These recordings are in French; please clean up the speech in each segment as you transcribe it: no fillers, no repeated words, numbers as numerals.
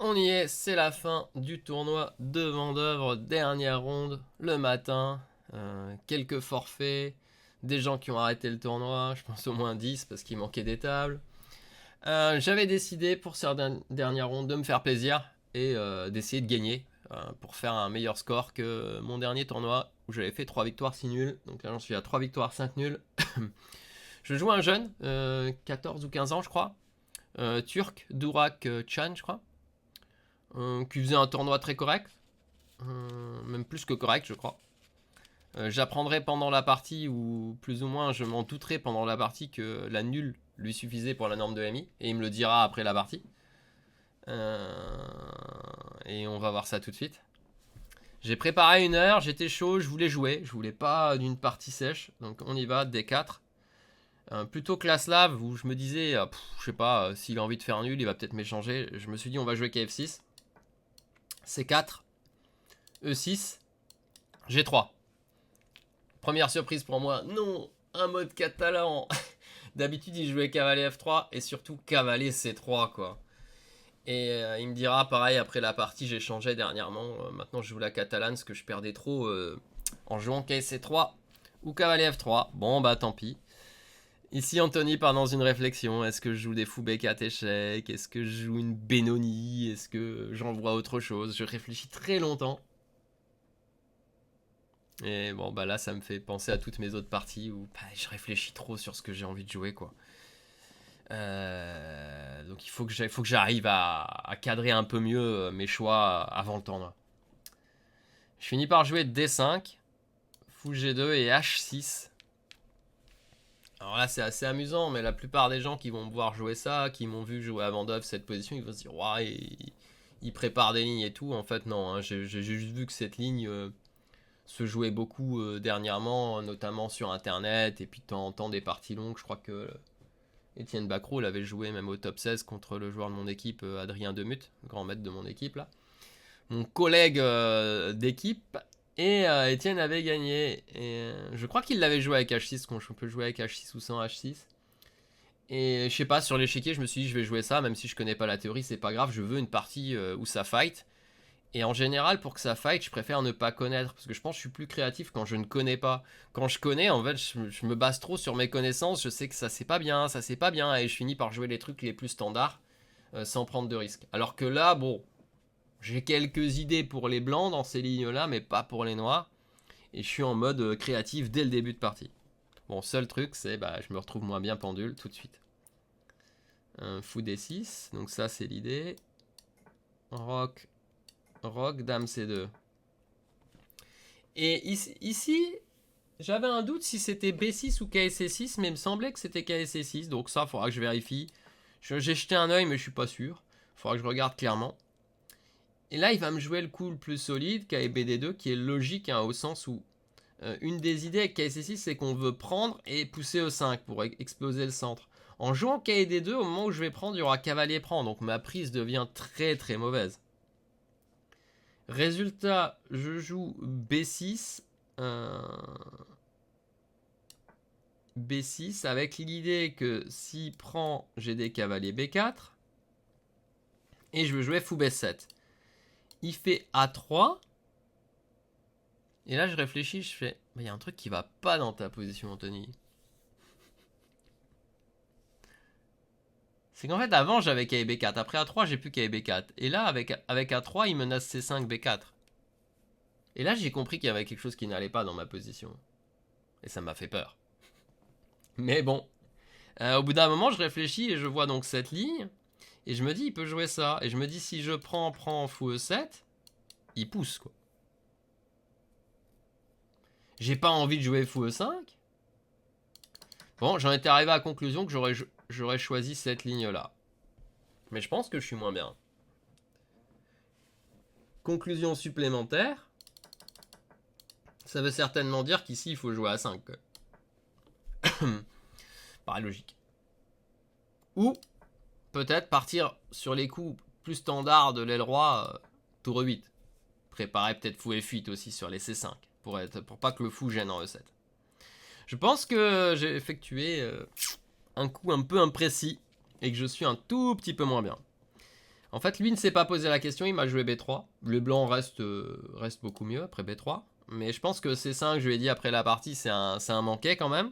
On y est, c'est la fin du tournoi de Vendeuvre, dernière ronde, le matin, quelques forfaits, des gens qui ont arrêté le tournoi, je pense au moins 10 parce qu'il manquait des tables. J'avais décidé pour cette dernière ronde de me faire plaisir et d'essayer de gagner pour faire un meilleur score que mon dernier tournoi où j'avais fait 3 victoires 6 nuls, donc là j'en suis à 3 victoires 5 nuls. Je joue un jeune, 14 ou 15 ans je crois, turc, Durak Chan je crois. Qui faisait un tournoi très correct, même plus que correct, je crois. J'apprendrai pendant la partie, ou plus ou moins je m'en douterai pendant la partie, que la nulle lui suffisait pour la norme de MI, et il me le dira après la partie. Et on va voir ça tout de suite. J'ai préparé une heure, j'étais chaud, je voulais jouer, je voulais pas d'une partie sèche, donc on y va, D4. Plutôt que la Slave, où je me disais, je sais pas, s'il a envie de faire nul, il va peut-être m'échanger. Je me suis dit, on va jouer KF6. C4, E6, G3. Première surprise pour moi, non, un mode catalan. D'habitude, il jouait cavalier F3 et surtout cavalier C3, quoi. Et il me dira, pareil, après la partie, j'ai changé dernièrement. Maintenant, je joue la catalane, parce que je perdais trop en jouant KC3 ou cavalier F3. Bon, bah tant pis. Ici, Anthony part dans une réflexion. Est-ce que je joue des fous B4 échecs? Est-ce que je joue une Benoni? Est-ce que j'envoie autre chose? Je réfléchis très longtemps. Et bon, bah là, ça me fait penser à toutes mes autres parties où bah, je réfléchis trop sur ce que j'ai envie de jouer, quoi. Donc il faut que j'arrive à cadrer un peu mieux mes choix avant le tournoi. Je finis par jouer D5, Fou G2 et H6. Alors là, c'est assez amusant, mais la plupart des gens qui vont me voir jouer ça, qui m'ont vu jouer à Vendôme cette position, ils vont se dire, ouais, il prépare des lignes et tout. En fait, non, hein, j'ai juste vu que cette ligne se jouait beaucoup dernièrement, notamment sur internet, et puis de temps en temps des parties longues. Je crois que Étienne Bacro l'avait joué même au top 16 contre le joueur de mon équipe, Adrien Demuth, le grand maître de mon équipe là. Mon collègue d'équipe. Et Étienne avait gagné. Et je crois qu'il l'avait joué avec H6, qu'on peut jouer avec H6 ou sans H6. Et je sais pas, sur l'échiquier, je me suis dit, je vais jouer ça, même si je connais pas la théorie, c'est pas grave, je veux une partie où ça fight. Et en général, pour que ça fight, je préfère ne pas connaître. Parce que je pense que je suis plus créatif quand je ne connais pas. Quand je connais, en fait, je me base trop sur mes connaissances. Je sais que ça c'est pas bien, ça c'est pas bien. Et je finis par jouer les trucs les plus standards sans prendre de risques. Alors que là, bon, j'ai quelques idées pour les blancs dans ces lignes-là, mais pas pour les noirs. Et je suis en mode créatif dès le début de partie. Bon, seul truc, c'est bah, je me retrouve moins bien pendule tout de suite. Fou D6, donc ça c'est l'idée. Rock, Rock, Dame C2. Et ici, j'avais un doute si c'était B6 ou KSC6, mais il me semblait que c'était KSC6, donc ça, il faudra que je vérifie. J'ai jeté un oeil, mais je suis pas sûr. Il faudra que je regarde clairement. Et là, il va me jouer le coup le plus solide, KBD2, qui est logique, hein, au sens où une des idées avec KSC6, c'est qu'on veut prendre et pousser E5 pour exploser le centre. En jouant KD2, au moment où je vais prendre, il y aura cavalier prend, donc ma prise devient très très mauvaise. Résultat, je joue B6. B6 avec l'idée que s'il prend, j'ai des cavaliers B4. Et je veux jouer fou B7. Il fait A3. Et là, je réfléchis, je fais, il y a un truc qui va pas dans ta position, Anthony. C'est qu'en fait, avant, j'avais KI B4. Après A3, j'ai plus KI B4. Et là, avec A3, il menace C5 B4. Et là, j'ai compris qu'il y avait quelque chose qui n'allait pas dans ma position. Et ça m'a fait peur. Mais bon. Au bout d'un moment, je réfléchis et je vois donc cette ligne. Et je me dis, il peut jouer ça. Et je me dis, si je prends fou E7, il pousse, quoi. J'ai pas envie de jouer fou E5. Bon, j'en étais arrivé à la conclusion que j'aurais choisi cette ligne-là. Mais je pense que je suis moins bien. Conclusion supplémentaire. Ça veut certainement dire qu'ici, il faut jouer à 5. Paraît logique. Ou peut-être partir sur les coups plus standards de l'aile roi, tour E8. Préparer peut-être fou F8 aussi sur les C5. Pour pas que le fou gêne en E7. Je pense que j'ai effectué un coup un peu imprécis et que je suis un tout petit peu moins bien. En fait, lui ne s'est pas posé la question, il m'a joué B3. Le blanc reste beaucoup mieux après B3. Mais je pense que C5, je lui ai dit après la partie, c'est un manqué quand même.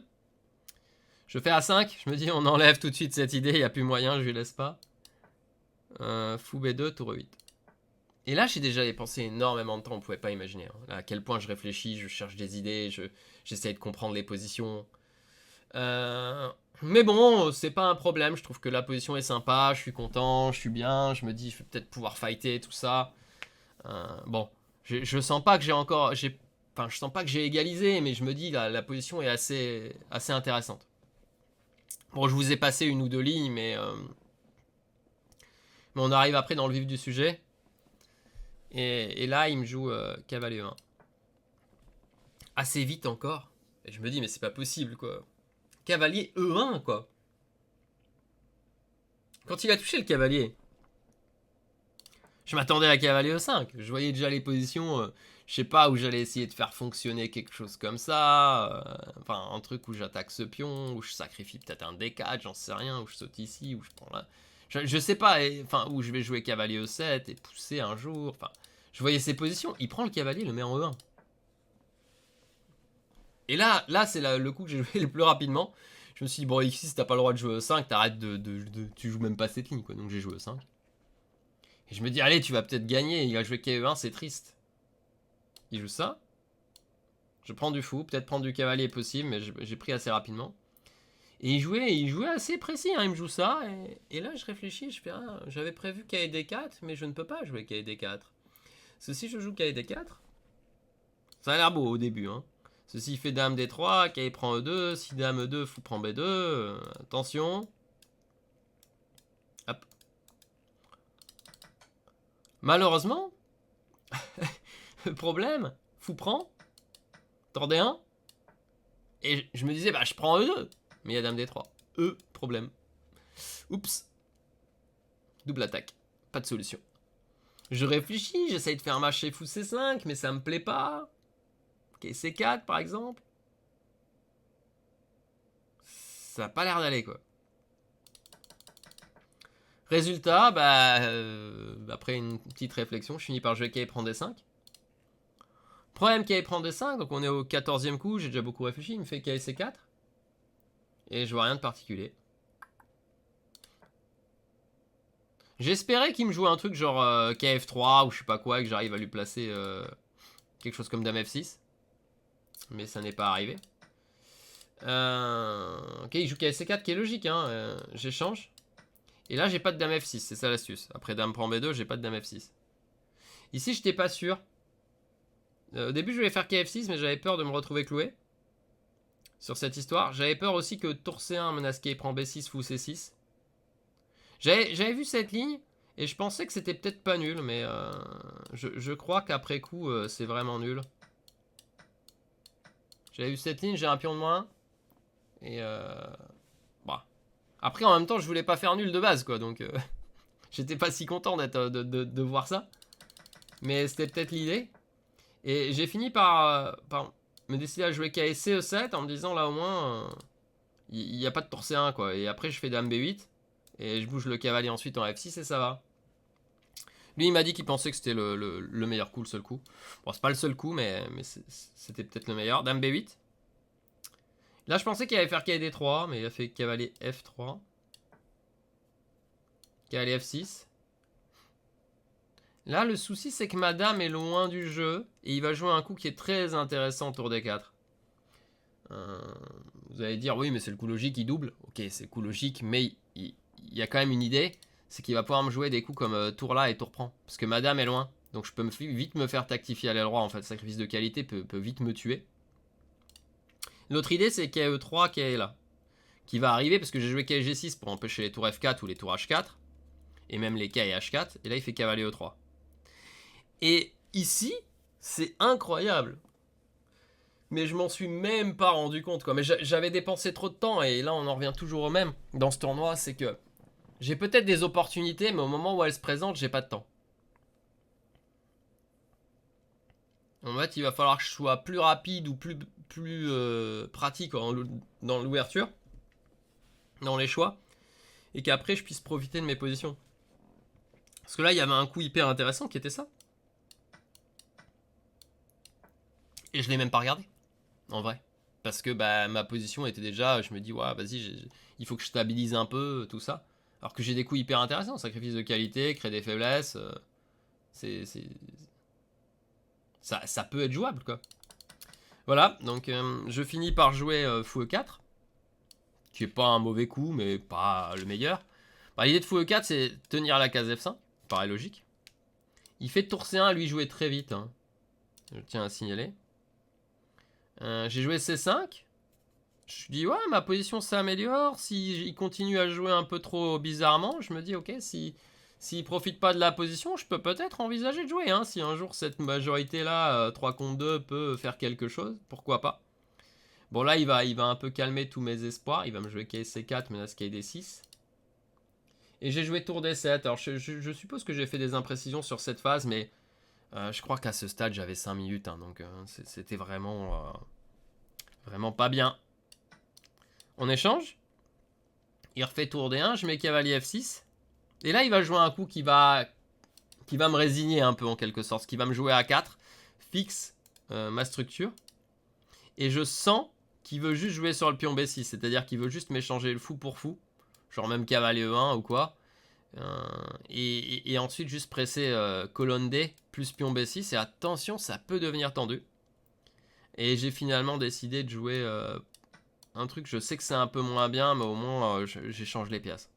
Je fais A5, je me dis on enlève tout de suite cette idée, il n'y a plus moyen, je lui laisse pas. Fou B2, tour 8. Et là, j'ai déjà dépensé énormément de temps, on pouvait pas imaginer. Hein. Là, à quel point je réfléchis, je cherche des idées, j'essaie de comprendre les positions. Mais bon, c'est pas un problème, je trouve que la position est sympa, je suis content, je suis bien, je me dis je vais peut-être pouvoir fighter, tout ça. Bon, je sens pas que enfin, je sens pas que j'ai égalisé, mais je me dis la position est assez intéressante. Bon, je vous ai passé une ou deux lignes, mais on arrive après dans le vif du sujet. Et là, il me joue cavalier 1. Assez vite encore. Et je me dis, mais c'est pas possible, quoi. Cavalier E1, quoi. Quand il a touché le cavalier, je m'attendais à cavalier E5. Je voyais déjà les positions. Je sais pas où j'allais essayer de faire fonctionner quelque chose comme ça. Enfin, un truc où j'attaque ce pion, où je sacrifie peut-être un D4, j'en sais rien, où je saute ici, où je prends là. Je sais pas, enfin, où je vais jouer cavalier E7 et pousser un jour. Enfin, je voyais ces positions. Il prend le cavalier, le met en E1. Et là c'est le coup que j'ai joué le plus rapidement. Je me suis dit, bon, ici, si t'as pas le droit de jouer E5, t'arrêtes tu joues même pas cette ligne, quoi. Donc j'ai joué E5. Et je me dis, allez, tu vas peut-être gagner. Il va jouer KE1, c'est triste. Il joue ça. Je prends du fou. Peut-être prendre du cavalier possible, mais j'ai pris assez rapidement. Et il jouait assez précis. Hein. Il me joue ça. Et là, je réfléchis. Je fais, ah, j'avais prévu KD4, mais je ne peux pas jouer KD4. Ceci, je joue KD4. Ça a l'air beau au début. Hein. Ceci fait dame D3. KD prend E2. Si dame E2, fou prend B2. Attention. Hop. Malheureusement, le problème, fou prend. Tour D1. Et je me disais, bah je prends E2. Mais il y a dame D3. Problème. Oups. Double attaque. Pas de solution. Je réfléchis, j'essaye de faire match fou C5, mais ça me plaît pas. Ok, C4 par exemple. Ça a pas l'air d'aller quoi. Résultat, après une petite réflexion, je finis par jouer K prend D5. Problème K prend D5, donc on est au 14e coup, j'ai déjà beaucoup réfléchi, il me fait K C4. Et je vois rien de particulier. J'espérais qu'il me joue un truc genre KF3 ou je sais pas quoi, et que j'arrive à lui placer quelque chose comme dame F6. Mais ça n'est pas arrivé. Ok, il joue KC4 qui est logique, hein. J'échange. Et là, j'ai pas de dame F6, c'est ça l'astuce. Après dame prend B2, j'ai pas de dame F6. Ici, j'étais pas sûr. Au début, je voulais faire KF6, mais j'avais peur de me retrouver cloué. Sur cette histoire. J'avais peur aussi que tour C1 menace K prend B6, fou C6. J'avais vu cette ligne et je pensais que c'était peut-être pas nul, mais je crois qu'après coup, c'est vraiment nul. J'avais vu cette ligne, j'ai un pion de moins. Et bah. Après, en même temps, je voulais pas faire nul de base, quoi. Donc, j'étais pas si content de voir ça. Mais c'était peut-être l'idée. Et j'ai fini par me décider à jouer KSC E7 en me disant là au moins, il n'y a pas de tour C1, quoi. Et après, je fais dame B8. Et je bouge le cavalier ensuite en F6 et ça va. Lui, il m'a dit qu'il pensait que c'était le meilleur coup, le seul coup. Bon, c'est pas le seul coup, mais c'était peut-être le meilleur. Dame B8. Là, je pensais qu'il allait faire cavalier D3, mais il a fait cavalier F3. Cavalier F6. Là, le souci, c'est que ma dame est loin du jeu. Et il va jouer un coup qui est très intéressant, tour D4. Vous allez dire, oui, mais c'est le coup logique, il double. Ok, c'est le coup logique, mais il y a quand même une idée. C'est qu'il va pouvoir me jouer des coups comme tour là et tour prend. Parce que ma dame est loin. Donc je peux vite me faire tactifier à l'aile droit. En fait, sacrifice de qualité peut vite me tuer. L'autre idée, c'est KE3 qui est là. Qui va arriver parce que j'ai joué KG6 pour empêcher les tours F4 ou les tours H4. Et même les K et H4. Et là, il fait cavalier E3. Et ici, c'est incroyable. Mais je m'en suis même pas rendu compte, quoi. Mais j'avais dépensé trop de temps, et là on en revient toujours au même dans ce tournoi, c'est que j'ai peut-être des opportunités, mais au moment où elles se présentent, j'ai pas de temps. En fait, il va falloir que je sois plus rapide ou plus pratique dans l'ouverture, dans les choix, et qu'après je puisse profiter de mes positions. Parce que là, il y avait un coup hyper intéressant qui était ça. Et je l'ai même pas regardé, en vrai. Parce que bah, ma position était déjà, je me dis, ouais, vas-y, il faut que je stabilise un peu, tout ça. Alors que j'ai des coups hyper intéressants, sacrifice de qualité, créer des faiblesses. C'est, ça peut être jouable, quoi. Voilà, donc je finis par jouer fou E4, qui est pas un mauvais coup, mais pas le meilleur. Bah, l'idée de fou E4, c'est tenir la case F5, paraît logique. Il fait tour C1, lui jouer très vite, hein. Je tiens à signaler. J'ai joué C5. Je dis, ouais, ma position s'améliore. Si il continue à jouer un peu trop bizarrement, je me dis, ok, s'il profite pas de la position, je peux peut-être envisager de jouer. Hein. Si un jour cette majorité-là, 3 contre 2, peut faire quelque chose, pourquoi pas. Bon, là, il va un peu calmer tous mes espoirs. Il va me jouer KC4, menace KD6. Et j'ai joué tour D7. Alors, je suppose que j'ai fait des imprécisions sur cette phase, mais je crois qu'à ce stade, j'avais 5 minutes. Hein, donc, c'était vraiment, vraiment pas bien. On échange. Il refait tour D1, je mets cavalier F6. Et là, il va jouer un coup qui va me résigner un peu en quelque sorte. Qui va me jouer A4, fixe ma structure. Et je sens qu'il veut juste jouer sur le pion B6. C'est-à-dire qu'il veut juste m'échanger le fou pour fou. Genre même cavalier E1 ou quoi. Et ensuite juste presser colonne D plus pion B6. Et attention, ça peut devenir tendu. Et j'ai finalement décidé de jouer un truc, je sais que c'est un peu moins bien, mais au moins j'échange les pièces.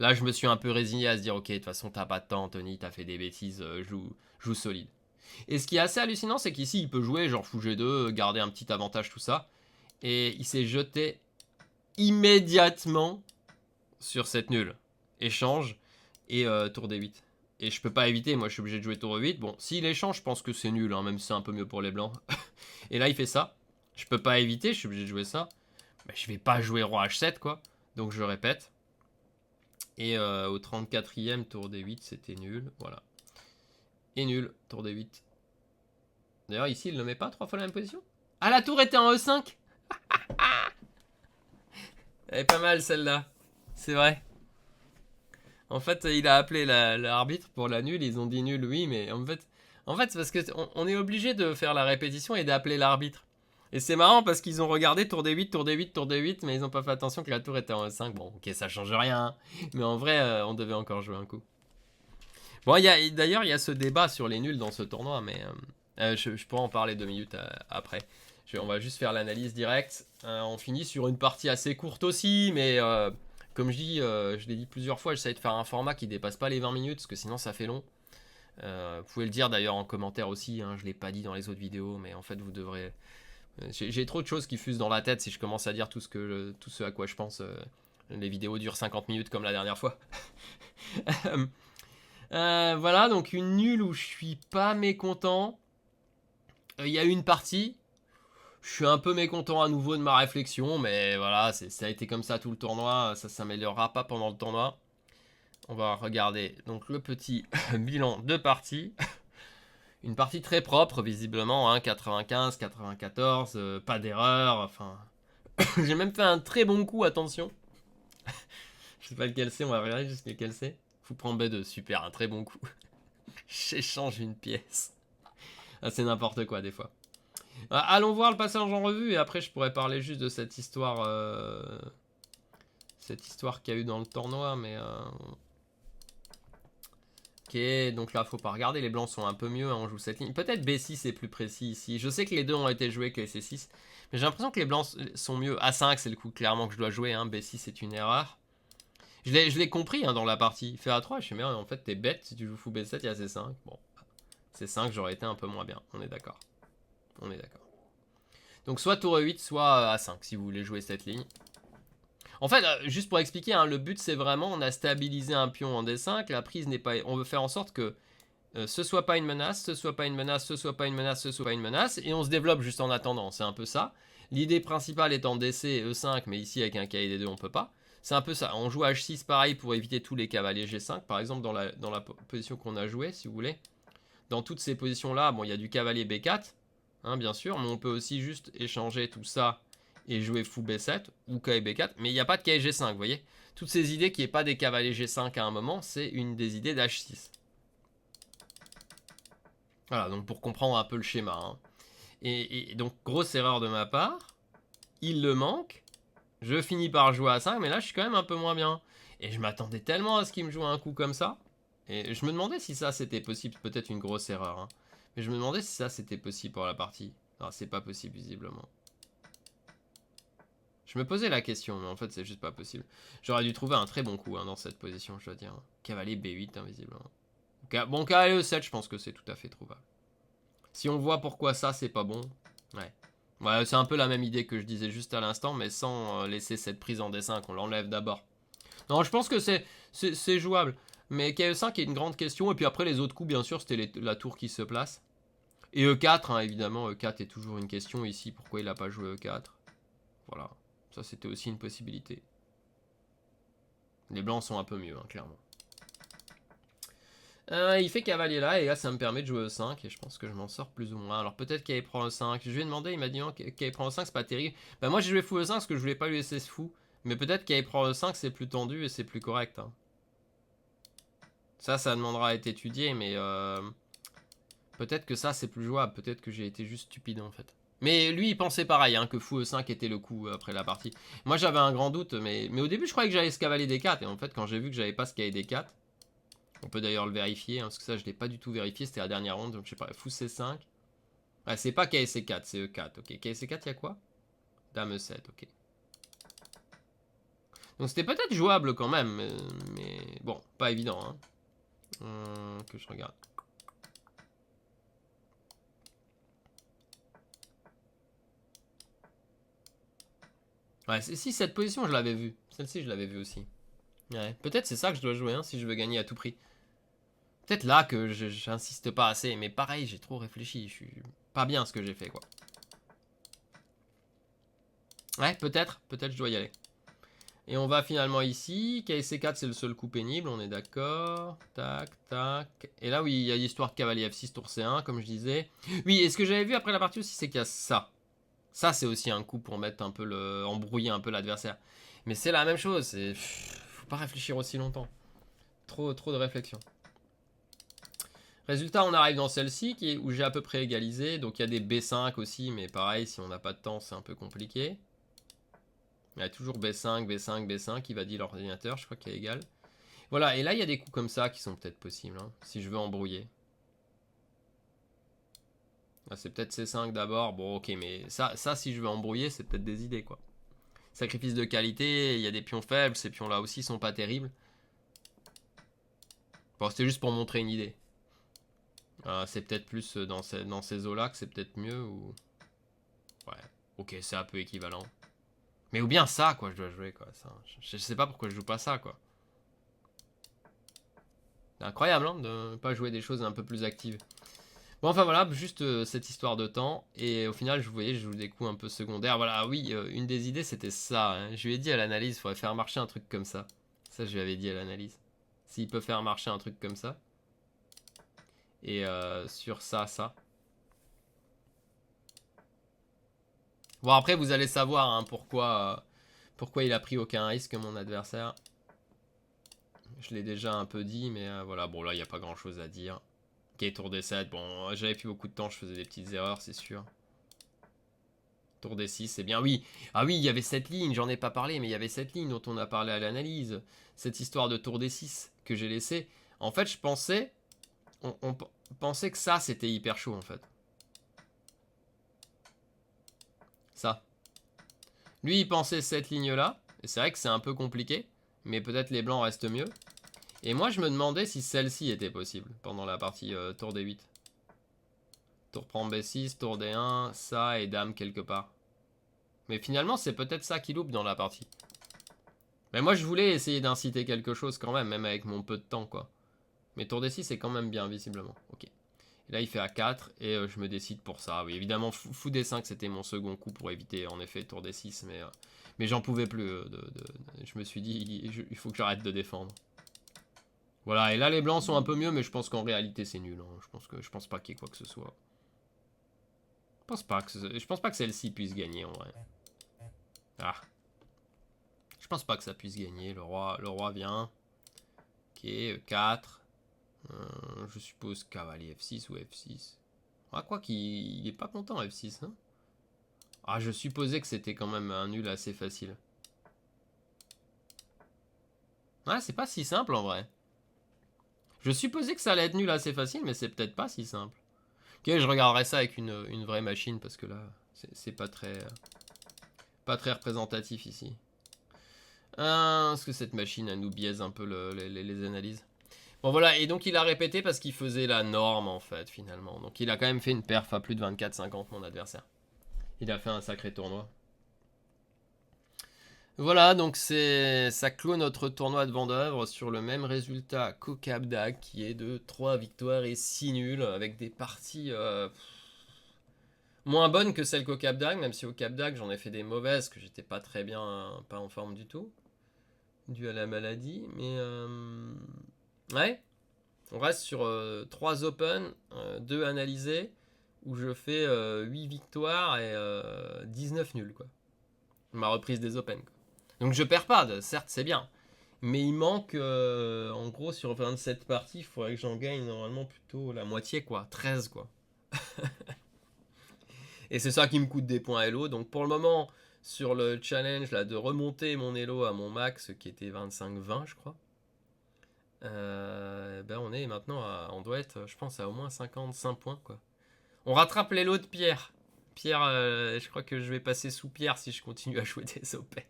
Là, je me suis un peu résigné à se dire, ok, de toute façon, t'as pas de temps, Anthony, t'as fait des bêtises, joue solide. Et ce qui est assez hallucinant, c'est qu'ici, il peut jouer genre fou G2, garder un petit avantage, tout ça. Et il s'est jeté immédiatement sur cette nulle. Échange et tour D8. Et je peux pas éviter, moi je suis obligé de jouer tour E8. Bon, s'il échange, je pense que c'est nul, hein, même si c'est un peu mieux pour les blancs. Et là, il fait ça. Je peux pas éviter, je suis obligé de jouer ça. Mais je vais pas jouer roi H7, quoi. Donc je répète. Et au 34e, tour D8, c'était nul. Voilà. Et nul, tour D8. D'ailleurs, ici, il ne met pas 3 fois la même position. Ah, la tour était en E5. Elle est pas mal, celle-là. C'est vrai. En fait, il a appelé l'arbitre pour la nulle. Ils ont dit nul, oui, mais en fait c'est parce qu'on est obligé de faire la répétition et d'appeler l'arbitre. Et c'est marrant parce qu'ils ont regardé tour D8, tour D8, tour D8, mais ils n'ont pas fait attention que la tour était en E5. Bon, ok, ça change rien. Hein. Mais en vrai, on devait encore jouer un coup. Bon, d'ailleurs, il y a ce débat sur les nuls dans ce tournoi, mais je pourrais en parler 2 minutes après. On va juste faire l'analyse directe. On finit sur une partie assez courte aussi, mais comme je dis, je l'ai dit plusieurs fois, j'essaie de faire un format qui dépasse pas les 20 minutes, parce que sinon ça fait long. Vous pouvez le dire d'ailleurs en commentaire aussi, hein, je l'ai pas dit dans les autres vidéos, mais en fait vous devrez... J'ai trop de choses qui fusent dans la tête si je commence à dire tout ce à quoi je pense. Les vidéos durent 50 minutes comme la dernière fois. Voilà, donc une nulle où je suis pas mécontent. Il y a eu une partie. Je suis un peu mécontent à nouveau de ma réflexion, mais voilà, ça a été comme ça tout le tournoi. Ça s'améliorera pas pendant le tournoi. On va regarder donc le petit bilan de partie. Une partie très propre, visiblement, hein, 95, 94, pas d'erreur, enfin... J'ai même fait un très bon coup, attention. Je sais pas lequel c'est, on va regarder juste lequel c'est. Faut prendre B2, super, un très bon coup. J'échange une pièce. Ah, c'est n'importe quoi, des fois. Allons voir le passage en revue, et après je pourrais parler juste de cette histoire... Cette histoire qu'il y a eu dans le tournoi, mais... Ok, donc là, faut pas regarder. Les blancs sont un peu mieux. Hein, on joue cette ligne. Peut-être B6 est plus précis ici. Je sais que les deux ont été joués que C6. Mais j'ai l'impression que les blancs sont mieux. A5, c'est le coup clairement que je dois jouer. Hein. B6, c'est une erreur. Je l'ai compris hein, dans la partie. Fait A3, je suis mais en fait, t'es bête. Si tu joues fou B7, il y a C5. Bon, C5, j'aurais été un peu moins bien. On est d'accord. On est d'accord. Donc, soit tour E8, soit A5, si vous voulez jouer cette ligne. En fait, juste pour expliquer, hein, le but c'est vraiment, on a stabilisé un pion en D5, la prise n'est pas... On veut faire en sorte que ce soit pas une menace, ce soit pas une menace, ce soit pas une menace, ce soit pas une menace, et on se développe juste en attendant, c'est un peu ça. L'idée principale étant DC et E5, mais ici avec un KD2 on peut pas. C'est un peu ça, on joue H6 pareil pour éviter tous les cavaliers G5, par exemple dans la position qu'on a jouée, si vous voulez. Dans toutes ces positions là, bon il y a du cavalier B4, hein, bien sûr, mais on peut aussi juste échanger tout ça et jouer fou B7 ou cavalier B4, mais il n'y a pas de cavalier G5, vous voyez. Toutes ces idées qu'il n'y ait pas des cavaliers G5 à un moment, c'est une des idées d'H6. Voilà, donc pour comprendre un peu le schéma. Hein. Et donc, grosse erreur de ma part, il le manque, je finis par jouer à 5, mais là je suis quand même un peu moins bien. Et je m'attendais tellement à ce qu'il me joue un coup comme ça, et je me demandais si ça c'était possible, peut-être une grosse erreur. Hein. Mais je me demandais si ça c'était possible pour la partie. Non, c'est pas possible visiblement. Je me posais la question, mais en fait, c'est juste pas possible. J'aurais dû trouver un très bon coup hein, dans cette position, je dois dire. Cavalier B8, invisiblement. Bon, cavalier E7, je pense que c'est tout à fait trouvable. Si on voit pourquoi ça, c'est pas bon. Ouais. Ouais, c'est un peu la même idée que je disais juste à l'instant, mais sans laisser cette prise en dessin, qu'on l'enlève d'abord. Non, je pense que c'est jouable. Mais KE5 est une grande question, et puis après, les autres coups, bien sûr, c'était la tour qui se place. Et E4, hein, évidemment, E4 est toujours une question ici. Pourquoi il n'a pas joué E4? Voilà. Ça, c'était aussi une possibilité. Les blancs sont un peu mieux, hein, clairement. Il fait cavalier là, et là, ça me permet de jouer E5, et je pense que je m'en sors plus ou moins. Alors, peut-être qu'il prend E5. Je lui ai demandé, il m'a dit non, qu'il prend E5, c'est pas terrible. Bah, moi, j'ai joué fou E5 parce que je voulais pas lui laisser ce fou. Mais peut-être qu'il prend E5, c'est plus tendu et c'est plus correct. Hein. Ça demandera à être étudié, mais peut-être que ça, c'est plus jouable. Peut-être que j'ai été juste stupide, en fait. Mais lui, il pensait pareil, hein, que fou E5 était le coup après la partie. Moi, j'avais un grand doute, mais au début, je croyais que j'avais ce cavalier D4. Et en fait, quand j'ai vu que j'avais pas ce cavalier D4, on peut d'ailleurs le vérifier, hein, parce que ça, je l'ai pas du tout vérifié. C'était la dernière ronde, donc je sais pas. Fou C5. Ah, c'est pas KSC4, c'est E4. Ok, KSC4, il y a quoi? Dame E7, ok. Donc c'était peut-être jouable quand même, mais bon, pas évident. Hein. Que je regarde. Ouais, si, cette position, je l'avais vue. Celle-ci, je l'avais vue aussi. Ouais, peut-être c'est ça que je dois jouer, hein, si je veux gagner à tout prix. Peut-être là que j'insiste pas assez, mais pareil, j'ai trop réfléchi. Je suis pas bien ce que j'ai fait, quoi. Ouais, peut-être je dois y aller. Et on va finalement ici. KSC4, c'est le seul coup pénible, on est d'accord. Tac, tac. Et là, oui, il y a l'histoire de cavalier F6, tour C1, comme je disais. Oui, et ce que j'avais vu après la partie aussi, c'est qu'il y a ça. Ça, c'est aussi un coup pour mettre un peu embrouiller un peu l'adversaire. Mais c'est la même chose, faut pas réfléchir aussi longtemps. Trop de réflexion. Résultat, on arrive dans celle-ci où j'ai à peu près égalisé. Donc il y a des B5 aussi, mais pareil, si on n'a pas de temps, c'est un peu compliqué. Il y a toujours B5, B5, B5, il va dire l'ordinateur, je crois qu'il y a égal. Voilà, et là, il y a des coups comme ça qui sont peut-être possibles, hein, si je veux embrouiller. Ah, c'est peut-être C5 d'abord. Bon, ok, mais ça, si je veux embrouiller, c'est peut-être des idées, quoi. Sacrifice de qualité, il y a des pions faibles, ces pions-là aussi sont pas terribles. Bon, c'était juste pour montrer une idée. C'est peut-être plus dans ces eaux-là que c'est peut-être mieux ou... Ouais, ok, c'est un peu équivalent. Mais ou bien ça, quoi, je dois jouer, quoi. Ça. Je sais pas pourquoi je joue pas ça, quoi. C'est incroyable, hein, de pas jouer des choses un peu plus actives. Bon, enfin voilà, juste cette histoire de temps. Et au final, vous voyez, je joue des coups un peu secondaires. Voilà, oui, une des idées, c'était ça. Hein. Je lui ai dit à l'analyse, il faudrait faire marcher un truc comme ça. Ça, je lui avais dit à l'analyse. S'il peut faire marcher un truc comme ça. Et sur ça. Bon, après, vous allez savoir hein, pourquoi il a pris aucun risque, mon adversaire. Je l'ai déjà un peu dit, mais voilà. Bon, là, il n'y a pas grand-chose à dire. Ok, tour D7. Bon, j'avais plus beaucoup de temps, je faisais des petites erreurs, c'est sûr. Tour D6, c'est bien. Oui. Ah oui, il y avait cette ligne, j'en ai pas parlé, mais il y avait cette ligne dont on a parlé à l'analyse. Cette histoire de tour D6 que j'ai laissé. En fait, je pensais... On pensait que ça, c'était hyper chaud, en fait. Ça. Lui, il pensait cette ligne-là. Et c'est vrai que c'est un peu compliqué. Mais peut-être les blancs restent mieux. Et moi, je me demandais si celle-ci était possible pendant la partie tour D8. Tour prend B6, tour D1, ça et dame quelque part. Mais finalement, c'est peut-être ça qui loupe dans la partie. Mais moi, je voulais essayer d'inciter quelque chose quand même avec mon peu de temps, quoi. Mais tour D6, c'est quand même bien, visiblement. Ok. Et là, il fait A4 et je me décide pour ça. Oui, évidemment, fou D5, c'était mon second coup pour éviter, en effet, tour D6. Mais j'en pouvais plus. Je me suis dit, il faut que j'arrête de défendre. Voilà, et là, les blancs sont un peu mieux, mais je pense qu'en réalité, c'est nul. Hein. Je pense pas qu'il y ait quoi que ce soit. Je pense pas que celle-ci puisse gagner, en vrai. Ah. Je pense pas que ça puisse gagner. Le roi vient. Ok, E4. Je suppose cavalier F6 ou F6. Ah, quoi qu'il est pas content F6. Hein. Ah, je supposais que c'était quand même un nul assez facile. Ah, c'est pas si simple en vrai. Je supposais que ça allait être nul assez facile, mais c'est peut-être pas si simple. Ok, je regarderai ça avec une vraie machine parce que là, c'est pas très représentatif ici. Parce que cette machine, elle nous biaise un peu les analyses. Bon voilà, et donc il a répété parce qu'il faisait la norme en fait, finalement. Donc il a quand même fait une perf à plus de 24-50, mon adversaire. Il a fait un sacré tournoi. Voilà, donc ça clôt notre tournoi de Vendeuvre sur le même résultat qu'au Cap d'Agde, qui est de 3 victoires et 6 nuls, avec des parties moins bonnes que celles qu'au Cap d'Agde, même si au Cap d'Agde j'en ai fait des mauvaises, que j'étais pas très bien, pas en forme du tout, dû à la maladie, mais ouais, on reste sur 3 Open, 2 analysés, où je fais 8 victoires et 19 nuls, quoi. Ma reprise des Open, quoi. Donc je perds pas, certes c'est bien. Mais il manque, en gros, sur 27 parties, il faudrait que j'en gagne normalement plutôt la moitié, quoi. 13, quoi. Et c'est ça qui me coûte des points Elo. Donc pour le moment, sur le challenge là, de remonter mon Elo à mon max, qui était 25-20, je crois, ben on est maintenant on doit être, je pense, à au moins 55 points, quoi. On rattrape l'Elo de Pierre. Pierre, je crois que je vais passer sous Pierre si je continue à jouer des Open.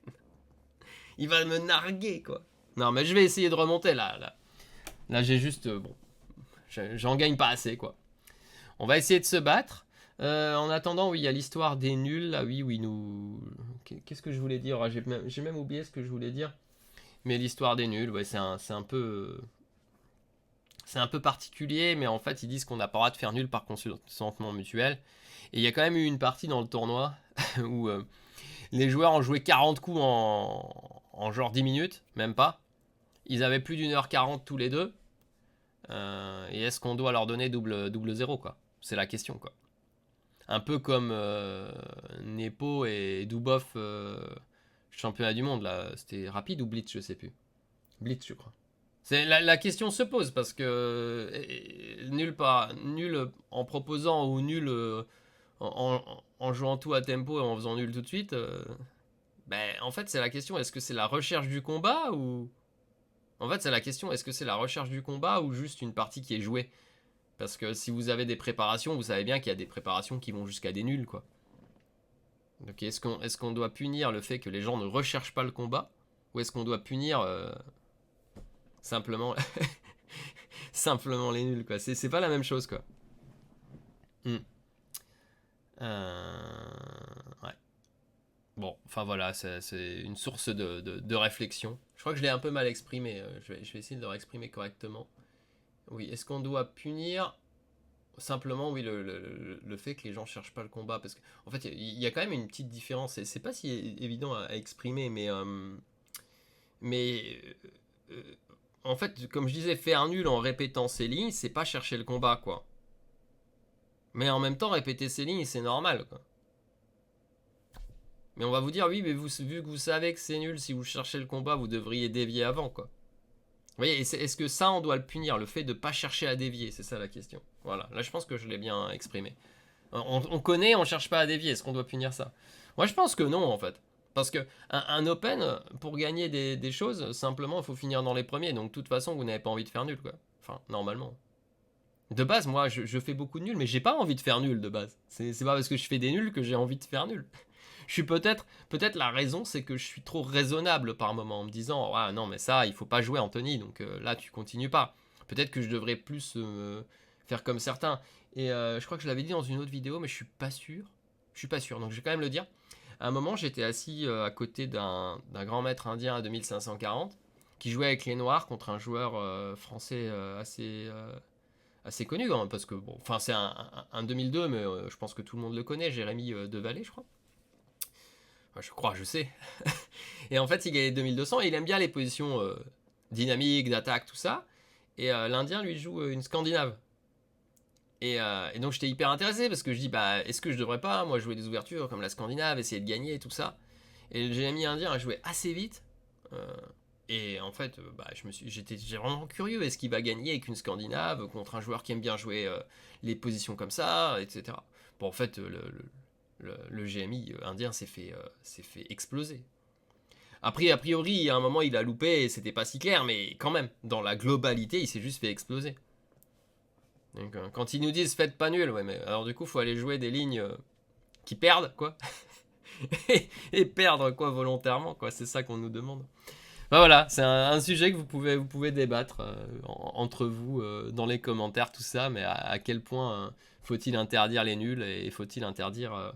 Il va me narguer, quoi. Non, mais je vais essayer de remonter là. Là, j'ai juste. Bon. J'en gagne pas assez, quoi. On va essayer de se battre. En attendant, oui, il y a l'histoire des nuls. Là, oui, nous. Qu'est-ce que je voulais dire? J'ai même oublié ce que je voulais dire. Mais l'histoire des nuls, ouais, c'est un peu. C'est un peu particulier, mais en fait, ils disent qu'on n'a pas le droit de faire nul par consentement mutuel. Et il y a quand même eu une partie dans le tournoi où les joueurs ont joué 40 coups en genre 10 minutes, même pas. Ils avaient plus d'1h40 tous les deux. Et est-ce qu'on doit leur donner double 0, quoi? C'est la question, quoi. Un peu comme Nepo et Dubov, championnat du monde, là. C'était rapide ou Blitz, je sais plus. Blitz, je crois. La question se pose parce que nul en proposant ou nul en jouant tout à tempo et en faisant nul tout de suite. Ben, en fait, c'est la question, est-ce que c'est la recherche du combat ou... En fait, c'est la question, est-ce que c'est la recherche du combat ou juste une partie qui est jouée? Parce que si vous avez des préparations, vous savez bien qu'il y a des préparations qui vont jusqu'à des nuls, quoi. Donc est-ce qu'on doit punir le fait que les gens ne recherchent pas le combat? Ou est-ce qu'on doit punir simplement... simplement les nuls, quoi? C'est pas la même chose, quoi. Ouais. Bon, enfin voilà, c'est une source de réflexion. Je crois que je l'ai un peu mal exprimé. Je vais essayer de le réexprimer correctement. Oui, est-ce qu'on doit punir simplement, oui, le fait que les gens cherchent pas le combat? Parce qu'en fait, il y a quand même une petite différence. Et c'est pas si évident à exprimer, mais en fait, comme je disais, faire nul en répétant ses lignes, c'est pas chercher le combat, quoi. Mais en même temps, répéter ses lignes, c'est normal, quoi. Mais on va vous dire, oui, mais vu que vous savez que c'est nul, si vous cherchez le combat, vous devriez dévier avant, quoi. Vous voyez, est-ce que ça, on doit le punir, le fait de pas chercher à dévier? C'est ça la question. Voilà, là je pense que je l'ai bien exprimé. On connaît, on cherche pas à dévier, est-ce qu'on doit punir ça? Moi je pense que non, en fait. Parce que un open, pour gagner des choses, simplement, il faut finir dans les premiers. Donc de toute façon, vous n'avez pas envie de faire nul, quoi. Enfin, normalement. De base, moi, je fais beaucoup de nuls, mais j'ai pas envie de faire nul, de base. C'est pas parce que je fais des nuls que j'ai envie de faire nul. Je suis peut-être la raison, c'est que je suis trop raisonnable par moment en me disant, ah non mais ça il faut pas jouer Anthony, donc là tu continues pas. Peut-être que je devrais plus faire comme certains. Et je crois que je l'avais dit dans une autre vidéo, mais je suis pas sûr. Je suis pas sûr, donc je vais quand même le dire. À un moment, j'étais assis à côté d'un grand maître indien à 2540 qui jouait avec les noirs contre un joueur français assez connu, hein, parce que bon, enfin c'est un 2002, mais je pense que tout le monde le connaît, Jérémy Devalet, je crois. Je crois, je sais. Et en fait, il gagne 2200 et il aime bien les positions dynamiques, d'attaque, tout ça. Et l'Indien lui joue une Scandinave. Et donc j'étais hyper intéressé parce que je dis, bah, est-ce que je devrais pas, moi, jouer des ouvertures comme la Scandinave, essayer de gagner et tout ça? Et le GMI indien a joué assez vite. Et en fait, j'étais vraiment curieux. Est-ce qu'il va gagner avec une Scandinave contre un joueur qui aime bien jouer les positions comme ça, etc. Bon, en fait, le GMI indien s'est fait exploser. Après, a priori, à un moment, il a loupé et c'était pas si clair, mais quand même, dans la globalité, il s'est juste fait exploser. Donc, quand ils nous disent faites pas nul, ouais, mais alors du coup, faut aller jouer des lignes qui perdent, quoi. et perdre, quoi, volontairement, quoi. C'est ça qu'on nous demande. Ben voilà, c'est un sujet que vous pouvez débattre entre vous dans les commentaires, tout ça, mais à quel point faut-il interdire les nuls et faut-il interdire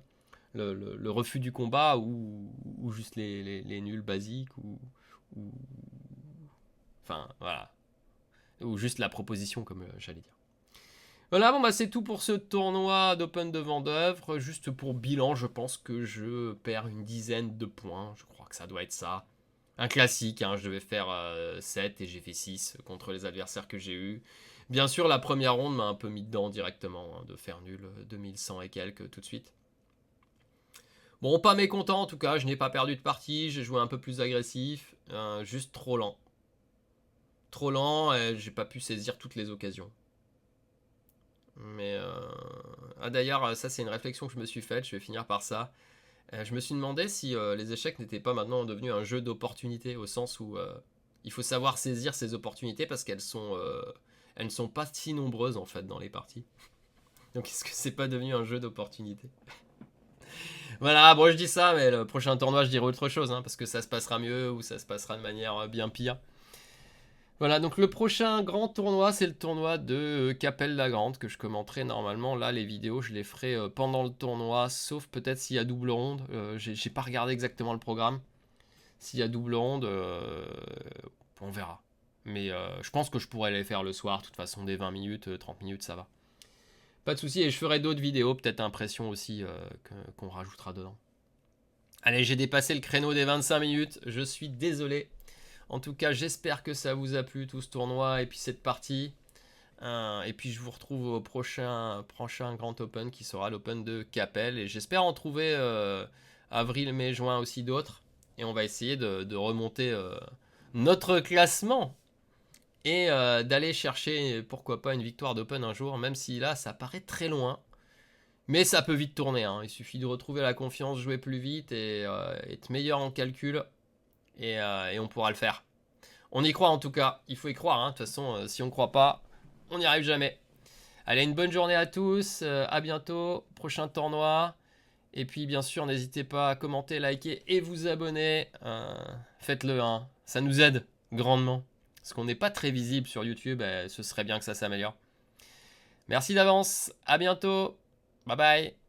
le refus du combat ou juste les nuls basiques ou. Enfin, voilà. Ou juste la proposition, comme j'allais dire. Voilà, bon bah c'est tout pour ce tournoi d'Open de Vendeuvre. Juste pour bilan, je pense que je perds une dizaine de points. Je crois que ça doit être ça. Un classique, hein, je devais faire 7 et j'ai fait 6 contre les adversaires que j'ai eus. Bien sûr, la première ronde m'a un peu mis dedans directement, hein, de faire nul, 2100 et quelques tout de suite. Bon, pas mécontent en tout cas, je n'ai pas perdu de partie, j'ai joué un peu plus agressif, juste trop lent. Trop lent et j'ai pas pu saisir toutes les occasions. Mais d'ailleurs, ça c'est une réflexion que je me suis faite, je vais finir par ça. Je me suis demandé si les échecs n'étaient pas maintenant devenus un jeu d'opportunités, au sens où il faut savoir saisir ces opportunités parce qu'elles ne sont pas si nombreuses en fait dans les parties. Donc est-ce que c'est pas devenu un jeu d'opportunités? Voilà, bon je dis ça, mais le prochain tournoi je dirai autre chose, hein, parce que ça se passera mieux ou ça se passera de manière bien pire. Voilà, donc le prochain grand tournoi, c'est le tournoi de Capelle-la-Grande que je commenterai normalement. Là, les vidéos, je les ferai pendant le tournoi, sauf peut-être s'il y a double ronde. J'ai pas regardé exactement le programme. S'il y a double ronde, on verra. Mais je pense que je pourrais les faire le soir. De toute façon, des 20 minutes, 30 minutes, ça va. Pas de souci. Et je ferai d'autres vidéos, peut-être impression aussi, qu'on rajoutera dedans. Allez, j'ai dépassé le créneau des 25 minutes. Je suis désolé. En tout cas, j'espère que ça vous a plu, tout ce tournoi et puis cette partie. Et puis je vous retrouve au prochain Grand Open qui sera l'Open de Capelle. Et j'espère en trouver avril, mai, juin aussi d'autres. Et on va essayer de remonter notre classement. Et d'aller chercher, pourquoi pas, une victoire d'Open un jour. Même si là, ça paraît très loin. Mais ça peut vite tourner, hein. Il suffit de retrouver la confiance, jouer plus vite et être meilleur en calcul. Et on pourra le faire. On y croit en tout cas, il faut y croire, hein. De toute façon, si on ne croit pas, on n'y arrive jamais. Allez, une bonne journée à tous, à bientôt, prochain tournoi. Et puis bien sûr, n'hésitez pas à commenter, liker et vous abonner. Faites-le, hein. Ça nous aide grandement. Parce qu'on n'est pas très visible sur YouTube, ce serait bien que ça s'améliore. Merci d'avance, à bientôt, bye bye.